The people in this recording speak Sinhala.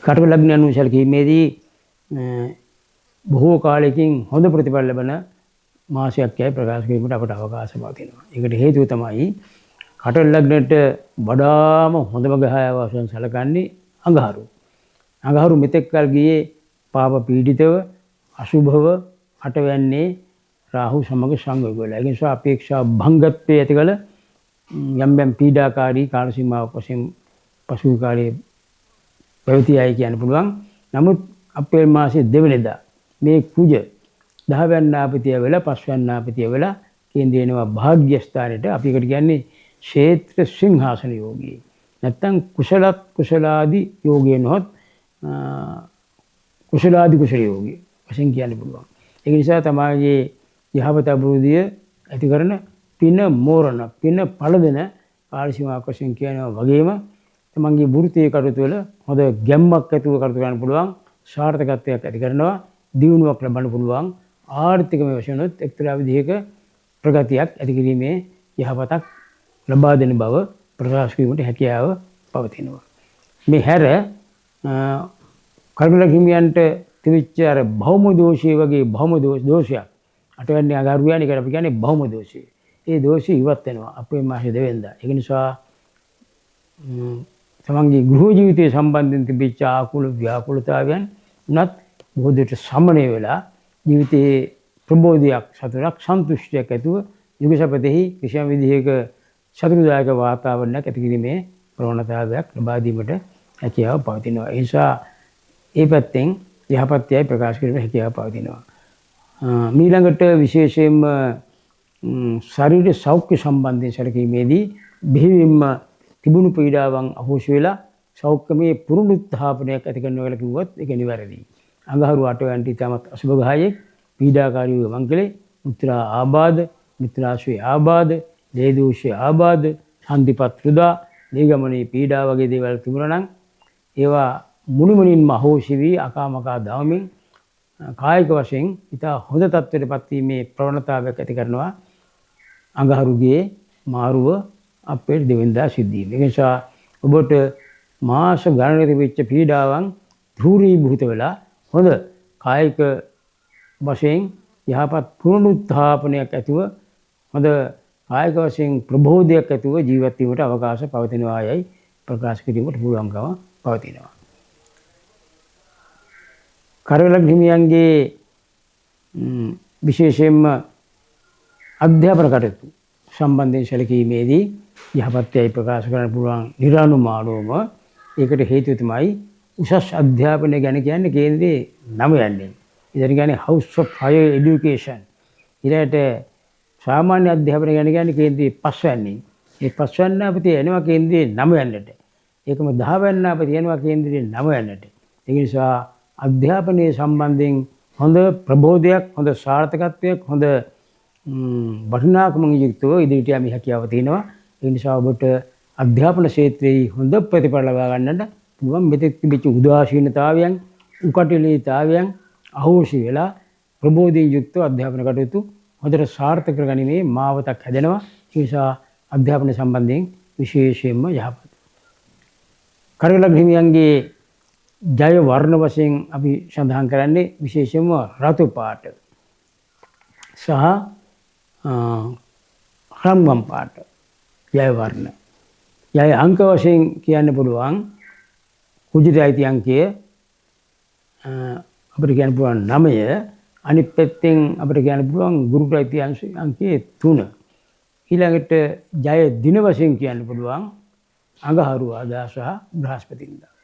කටක ලග්න අනුව සැලකීමේදී බොහෝ කාලයකින් හොඳ ප්‍රතිඵල ලැබෙන මාසයක් යයි ප්‍රකාශ කිරීමට අපට අවකාශ පවතිනවා. ඒකට හේතුව තමයි කටක ලග්නට වඩාම හොඳම ග්‍රහය වශයෙන් සැලකන්නේ අඟහරු. අඟහරු මෙතෙක් කල් ගියේ පාප පීඩිතව අසුභව අටවැන්නේ රාහු සමග සංයෝග වෙලා. ඒ නිසා අපේක්ෂා භංගත්වයේ ඇතිකල යම් යම් පීඩාකාරී කාල සීමාවක් වශයෙන් පසු කාලයේ පැවතියයි කියන්න පුළුවන්. නමුත් අප්‍රේල් මාසයේ දෙවෙනිදා මේ කුජ 10 වැන්නාපතිය වෙලා 5 වැන්නාපතිය වෙලා කේන්ද්‍රේනවා භාග්‍ය ස්ථානෙට. අපි ඒකට කියන්නේ ක්ෂේත්‍ර සිංහාසන යෝගී. නැත්තම් කුසලාදී යෝගී නොහොත් කුසලාදී කුසල යෝගී වශයෙන් කියන්න පුළුවන්. ඒ නිසා තමයි යහපත අභිවෘද්ධිය ඇති කරන පින මෝරණ පින පළදෙන කාල සීමාවක් වශයෙන් කියනවා වගේම තමන්ගේ වෘත්තීය කටයුතු වල හොඳ ගැම්මක් ඇතුව කටයුතු කරන්න පුළුවන්, සාර්ථකත්වයක් ඇති කරනවා, දියුණුවක් ලබන්න පුළුවන්, ආර්ථිකමය වශයෙන් උත් එක්තරා විදිහක ප්‍රගතියක් ඇති කිරීමේ යහපතක් ලබා දෙන බව ප්‍රකාශ කිරීමට හැකියාව පවතිනවා. මේ හැර කර්මල හිමියන්ට තිබිච්ච අර භෞම දෝෂය වගේ භෞම දෝෂයක් අටවැන්නේ අඟහරු යන්නේ කියලා අපි කියන්නේ භෞම දෝෂය. ඒ දෝෂය ඉවත් වෙනවා අපේ මාසේ දෙවෙනිදා. ඒක නිසා තමන්ගේ ගෘහ ජීවිතය සම්බන්ධයෙන් තිබිච්ච ආකුල ව්‍යාකුලතාවයන් උනත් බොහෝ දුරට සමනය වෙලා ජීවිතයේ ප්‍රබෝධයක් සතුටක් සන්තුෂ්ටියක් ඇතුව යුගසපතෙහි කිසියම් විදිහක සතුටුදායක වාතාවරණයක් ඇති කිරීමේ ප්‍රවණතාවයක් ලබා දීමට හැකියාව පවතිනවා. ඒ නිසා ඒ පැත්තෙන් යහපත්යයි ප්‍රකාශ කිරීමට හැකියාව පවතිනවා. ඊළඟට විශේෂයෙන්ම ශරීර සෞඛ්‍ය සම්බන්ධයෙන් සැලකීමේදී බෙහෙවින්ම තිබුණු පීඩාවන් අහෝසි වෙලා සෞඛ්‍යමය පුනරුත්ථාපනයක් ඇති කරනවා කියලා කිව්වොත් ඒක නිවැරදියි. අඟහරු අටවැන්ටි තමත් අසුභ ග්‍රහයෙක් පීඩාකාරී වූ මංගලේ උත්තරා ආබාධ මිත්‍රාශ්‍රේ ආබාධ දේදෝෂේ ආබාධ හන්දිපත් රුදා නිගමනයේ පීඩා වගේ දේවල් තිබුණා නම් ඒවා මුළුමනින්ම අහෝසි වී අකාමකා දවමින් කායික වශයෙන් ඉතා හොඳ තත්ත්වයටපත් වීමේ ප්‍රවණතාවයක් ඇති කරනවා අඟහරුගේ මාරුව අපේ දෙවෙනිදා සිද්ධ වීම. ඒ නිසා ඔබට මාස ගණනක තිබිච්ච පීඩාවන් ධූරීභූත වෙලා හොඳ කායික වශයෙන් යහපත් පුනරුත්ථාපනයක් ඇතිව හොඳ කායික වශයෙන් ප්‍රබෝධයක් ඇතිව ජීවත් වීමට අවකාශ පවතිනවා යයි ප්‍රකාශ කිරීමට පුළුවන්කම පවතිනවා. කර්මල හිමියන්ගේ විශේෂයෙන්ම අධ්‍යාපන කටයුතු සම්බන්ධයෙන් සැලකීමේදී යහපත්යයි ප්‍රකාශ කරන්න පුළුවන් නිරානුමානවම ඒකට හේතුව තමයි උසස් අධ්‍යාපනය ගැන කියන්නේ කේන්ද්‍රයේ නම යන්නේ. ඉතින් කියන්නේ House of Higher Education. ඊළඟට සාමාන්‍ය අධ්‍යාපනය ගැන කියන්නේ කේන්ද්‍රයේ පස්වැන්නේ. ඒ පස්වැන්නාපතිය එනවා කේන්ද්‍රයේ නම යන්නට. ඒකම 10 වැන්නාපතිය එනවා කේන්ද්‍රයේ නම යන්නට. ඒ නිසා අධ්‍යාපනයේ සම්බන්ධයෙන් හොඳ ප්‍රබෝධයක්, හොඳ සාර්ථකත්වයක්, හොඳ වටිනාකමකින් යුක්තව ඉදිරියට යමි හැකියාව තියෙනවා. ඒ නිසා ඔබට අධ්‍යාපන ක්ෂේත්‍රයේ හොඳ ප්‍රතිඵල ලබා ගන්නට පුළුවන්. මෙතෙක් තිබිච්ච උදාසීනතාවයන්, උකටලීතාවයන් අහෝසි වෙලා ප්‍රබෝධයෙන් යුක්තව අධ්‍යාපන කටයුතු හොඳට සාර්ථක කරගැනීමේ මාවතක් හැදෙනවා. ඒ නිසා අධ්‍යාපන සම්බන්ධයෙන් විශේෂයෙන්ම යහපත්. කර්මල හිමියන්ගේ ජය වර්ණ වශයෙන් අපි සඳහන් කරන්නේ විශේෂයෙන්ම රතු පාට සහ රන්වන් පාට ජය වර්ණ. ජය අංක වශයෙන් කියන්න පුළුවන් කුජිත අයිති අංකය අපිට කියන්න පුළුවන් 9. අනිත් පැත්තෙන් අපිට කියන්න පුළුවන් ගුරුට අයිති අංකය 3. ඊළඟට ජය දින වශයෙන් කියන්න පුළුවන් අඟහරුවාදා සහ බ්‍රහස්පතින්දා.